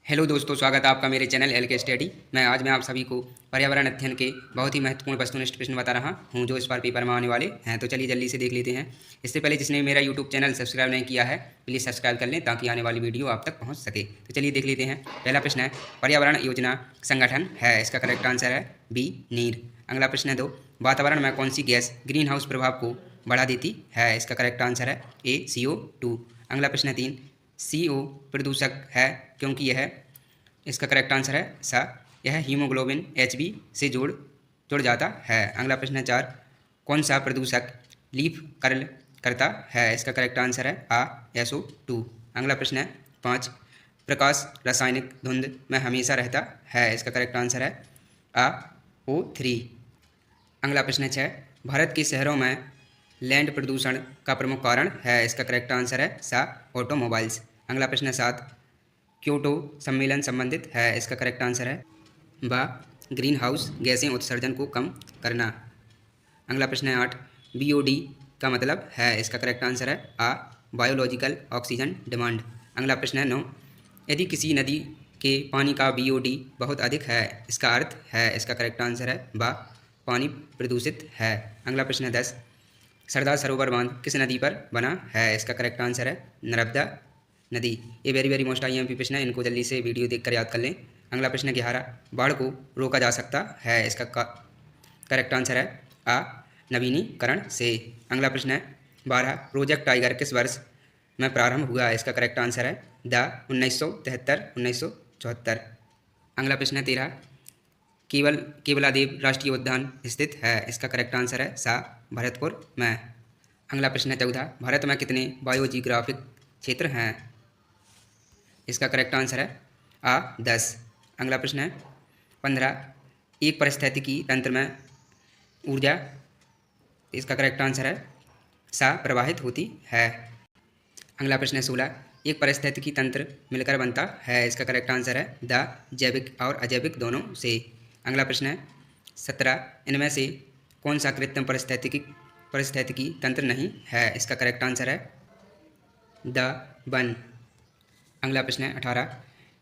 Hello दोस्तों, स्वागत है आपका मेरे चैनल एल के स्टडी में। आज मैं आप सभी को पर्यावरण अध्ययन के बहुत ही महत्वपूर्ण वस्तुनिष्ठ प्रश्न बता रहा हूं जो इस बार पेपर में आने वाले हैं। तो चलिए जल्दी से देख लेते हैं। इससे पहले जिसने मेरा यूट्यूब चैनल सब्सक्राइब नहीं किया है प्लीज़ सब्सक्राइब कर लें ताकि आने वाली वीडियो आप तक पहुँच सके। तो चलिए देख लेते हैं। पहला प्रश्न है, पर्यावरण योजना संगठन है, इसका करेक्ट आंसर है बी नीर। अगला प्रश्न है 2, वातावरण में कौन सी गैस ग्रीन हाउस प्रभाव को बढ़ा देती है, इसका करेक्ट आंसर है ए CO2। अगला प्रश्न है 3, CO प्रदूषक है क्योंकि यह, इसका करेक्ट आंसर है सा, यह हीमोग्लोबिन Hb से जुड़ जाता है। अगला प्रश्न है 4, कौन सा प्रदूषक लीफ कर्ल करता है, इसका करेक्ट आंसर है आ SO2। अगला प्रश्न है 5, प्रकाश रासायनिक धुंध में हमेशा रहता है, इसका करेक्ट आंसर है आ O3। अगला प्रश्न है 6, भारत के शहरों में लैंड प्रदूषण का प्रमुख कारण है, इसका करेक्ट आंसर है सा ऑटोमोबाइल्स। अगला प्रश्न है 7, क्योटो सम्मेलन संबंधित है, इसका करेक्ट आंसर है बा ग्रीन हाउस गैसें उत्सर्जन को कम करना। अगला प्रश्न है 8, BOD का मतलब है, इसका करेक्ट आंसर है आ बायोलॉजिकल ऑक्सीजन डिमांड। अगला प्रश्न है 9, यदि किसी नदी के पानी का BOD बहुत अधिक है, इसका अर्थ है, इसका करेक्ट आंसर है बा पानी प्रदूषित है। अगला प्रश्न है 10, सरदार सरोवर बांध किस नदी पर बना है, इसका करेक्ट आंसर है नर्मदा नदी। ये वेरी मोस्ट IMP प्रश्न है, इनको जल्दी से वीडियो देखकर याद कर लें। अगला प्रश्न है 11, बाढ़ को रोका जा सकता है, इसका करेक्ट आंसर है आ नवीनीकरण से। अगला प्रश्न है 12, प्रोजेक्ट टाइगर किस वर्ष में प्रारंभ हुआ, इसका करेक्ट आंसर है द 1973-1974। अगला प्रश्न है 13, केवलादेव राष्ट्रीय उद्यान स्थित है, इसका करेक्ट आंसर है सा भरतपुर में। अगला प्रश्न है 14, भारत में कितने बायोजियोग्राफिक क्षेत्र हैं, इसका करेक्ट आंसर है आ 10। अगला प्रश्न है 15, एक पारिस्थितिकी तंत्र में ऊर्जा, इसका करेक्ट आंसर है सा प्रवाहित होती है। अगला प्रश्न है 16, एक पारिस्थितिकी तंत्र मिलकर बनता है, इसका करेक्ट आंसर है द जैविक और अजैविक दोनों से। अगला प्रश्न है 17, इनमें से कौन सा कृत्रिम पारिस्थितिकी तंत्र नहीं है, इसका करेक्ट आंसर है द वन। अगला प्रश्न है 18,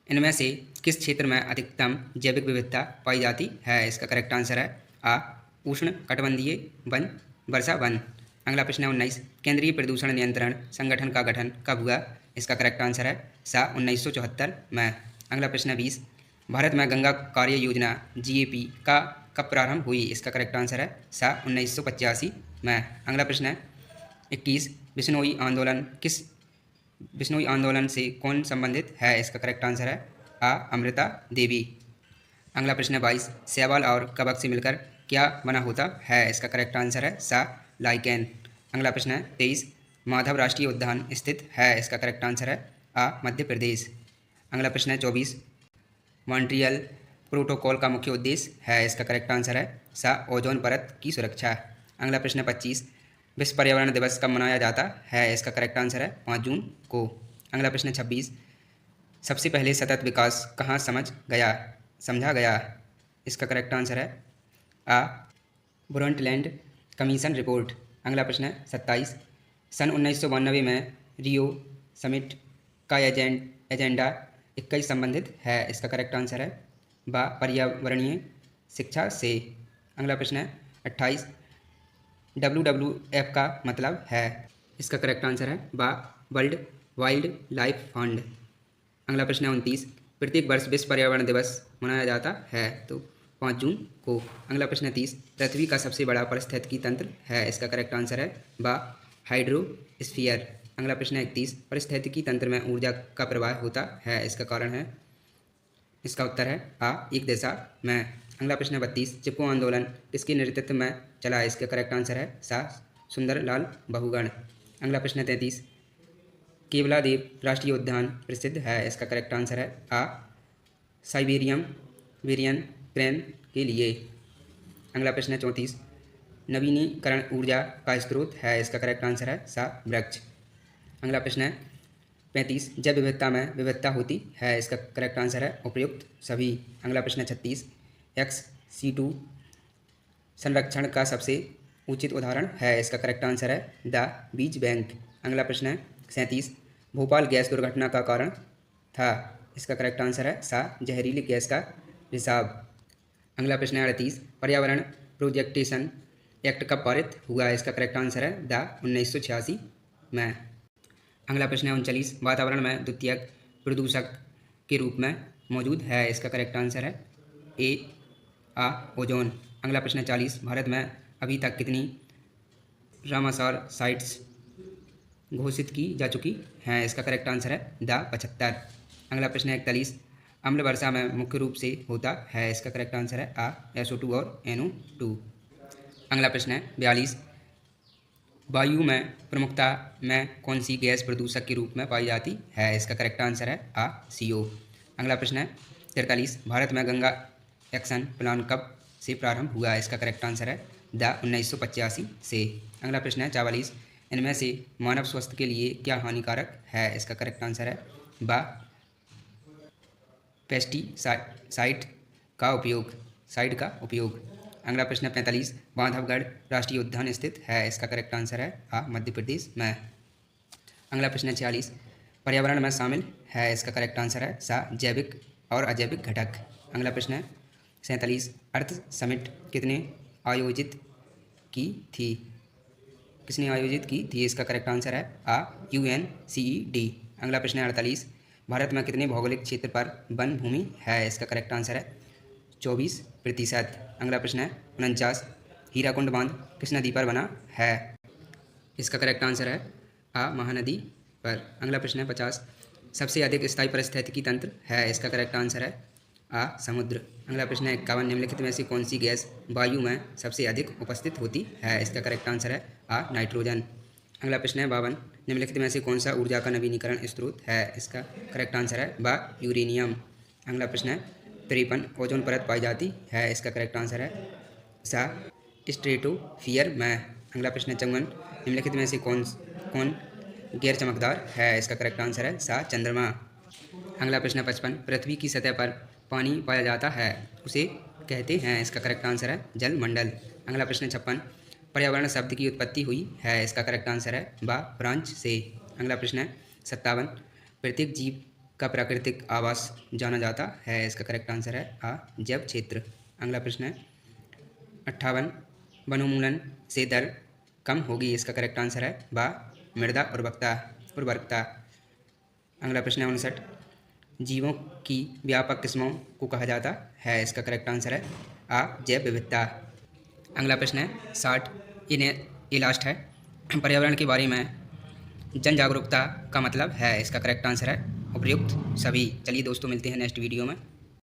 इनमें से किस क्षेत्र में अधिकतम जैविक विविधता पाई जाती है, इसका करेक्ट आंसर है आ उष्ण कटिबंधीय वन वर्षा वन। अगला प्रश्न है 19, केंद्रीय प्रदूषण नियंत्रण संगठन का गठन कब हुआ, इसका करेक्ट आंसर है सा 1974 में। अगला प्रश्न है 20, भारत में गंगा कार्य योजना GAP का कब प्रारंभ हुई, इसका करेक्ट आंसर है सा 1985 में। अगला प्रश्न है 21, बिश्नोई आंदोलन से कौन संबंधित है, इसका करेक्ट आंसर है आ अमृता देवी। अगला प्रश्न है 22, शैवाल और कवक से मिलकर क्या बना होता है, इसका करेक्ट आंसर है सा लाइकेन। अगला प्रश्न है 23, माधव राष्ट्रीय उद्यान स्थित है, इसका करेक्ट आंसर है आ मध्य प्रदेश। अगला प्रश्न है 24, मॉन्ट्रियल प्रोटोकॉल का मुख्य उद्देश्य है, इसका करेक्ट आंसर है सा ओजोन परत की सुरक्षा। अगला प्रश्न है 25, विश्व पर्यावरण दिवस कब मनाया जाता है, इसका करेक्ट आंसर है 5 जून को। अगला प्रश्न है 26, सबसे पहले सतत विकास कहाँ समझा गया, इसका करेक्ट आंसर है आ ब्रॉन्टलैंड कमीशन रिपोर्ट। अगला प्रश्न है 27, सन 1992 में रियो समिट का एजेंडा 21 संबंधित है, इसका करेक्ट आंसर है बा पर्यावरणीय शिक्षा से। अगला प्रश्न है 28, WWF का मतलब है, इसका करेक्ट आंसर है बा वर्ल्ड वाइल्ड लाइफ फंड। अगला प्रश्न है 29, प्रत्येक वर्ष विश्व पर्यावरण दिवस मनाया जाता है, तो 5 जून को। अगला प्रश्न है 30, पृथ्वी का सबसे बड़ा पारिस्थितिकी तंत्र है, इसका करेक्ट आंसर है बा हाइड्रोस्फीयर। अगला प्रश्न है 31, पारिस्थितिकी तंत्र में ऊर्जा का प्रवाह होता है, इसका कारण है, इसका उत्तर है आ एक दिशा में। अगला प्रश्न है 32, चिपको आंदोलन किसके नेतृत्व में चला, इसका करेक्ट आंसर है सा सुंदरलाल बहुगुण। अगला प्रश्न है 33, केवलादेव राष्ट्रीय उद्यान प्रसिद्ध है, इसका करेक्ट आंसर है आ साइबेरियन क्रेन के लिए। अगला प्रश्न है 34, नवीनीकरण ऊर्जा का स्रोत है, इसका करेक्ट आंसर है सा वृक्ष। अगला प्रश्न है 35, जब विविधता में विविधता होती है, इसका करेक्ट आंसर है उपयुक्त सभी। अगला प्रश्न है 36, XC2 संरक्षण का सबसे उचित उदाहरण है, इसका करेक्ट आंसर है द बीज बैंक। अगला प्रश्न है 37, भोपाल गैस दुर्घटना का कारण था, इसका करेक्ट आंसर है सा, जहरीली गैस का रिसाव। अगला प्रश्न है 38, पर्यावरण प्रोजेक्टेशन एक्ट कब पारित हुआ है? इसका करेक्ट आंसर है द 1986 में। अगला प्रश्न है 39, वातावरण में द्वितीयक प्रदूषक के रूप में मौजूद है? इसका करेक्ट आंसर है ए ओजोन। अगला प्रश्न है 40, भारत में अभी तक कितनी रामासार साइट्स घोषित की जा चुकी हैं? इसका करेक्ट आंसर है द 75। अगला प्रश्न है 41, अम्ल वर्षा में मुख्य रूप से होता है? इसका करेक्ट आंसर है SO2 और NO2। अगला प्रश्न है 42, वायु में प्रमुखता में कौन सी गैस प्रदूषक के रूप में पाई जाती है? इसका करेक्ट आंसर है CO। अगला प्रश्न है 43, भारत में गंगा एक्शन प्लान कब से प्रारंभ हुआ है? इसका करेक्ट आंसर है द 1985 से। अगला प्रश्न है 44, इनमें से मानव स्वास्थ्य के लिए क्या हानिकारक है? इसका करेक्ट आंसर है ब पेस्टिसाइड का उपयोग। अगला प्रश्न है 45, बांधवगढ़ राष्ट्रीय उद्यान स्थित है? इसका करेक्ट आंसर है मध्य प्रदेश में। अगला प्रश्न है 46, पर्यावरण में शामिल है? इसका करेक्ट आंसर है सा, जैविक और अजैविक घटक। अगला प्रश्न है 47, अर्थ समिट किसने आयोजित की थी? इसका करेक्ट आंसर है UNCED। अगला प्रश्न है 48, भारत में कितने भौगोलिक क्षेत्र पर वन भूमि है? इसका करेक्ट आंसर है 24%। अगला प्रश्न है 49, हीराकुंड बांध किस नदी पर बना है? इसका करेक्ट आंसर है महानदी पर। अगला प्रश्न है 50, सबसे अधिक स्थायी पारिस्थितिकी तंत्र है? इसका करेक्ट आंसर है समुद्र। अगला प्रश्न है 51, निम्नलिखित में से कौन सी गैस वायु में सबसे अधिक उपस्थित होती है? इसका करेक्ट आंसर है नाइट्रोजन। अगला प्रश्न है 52, निम्नलिखित में से कौन सा ऊर्जा का नवीनीकरण स्रोत है? इसका करेक्ट आंसर है यूरेनियम। अगला प्रश्न है 53, ओजोन परत पाई जाती है? इसका करेक्ट आंसर है सा, स्ट्रेटोस्फीयर में। अगला प्रश्न है 54, निम्नलिखित में से कौन गैर चमकदार है? इसका करेक्ट आंसर है सा, चंद्रमा। अगला प्रश्न है 55, पृथ्वी की सतह पर पानी पाया जाता है, उसे कहते हैं? इसका करेक्ट आंसर है जल मंडल। अगला प्रश्न है 56, पर्यावरण शब्द की उत्पत्ति हुई है? इसका करेक्ट आंसर है फ्रांच से। अगला प्रश्न है 57, प्रत्येक जीव का प्राकृतिक आवास जाना जाता है? इसका करेक्ट आंसर है जैव क्षेत्र। अगला प्रश्न है 58, वनोन्मूलन से दर कम होगी? इसका करेक्ट आंसर है मृदा उर्वरकता। अगला प्रश्न है 59, जीवों की व्यापक किस्मों को कहा जाता है? इसका करेक्ट आंसर है जैव विविधता। अगला प्रश्न है 60, ये लास्ट है, पर्यावरण के बारे में जन जागरूकता का मतलब है? इसका करेक्ट आंसर है उपयुक्त सभी। चलिए दोस्तों, मिलते हैं नेक्स्ट वीडियो में।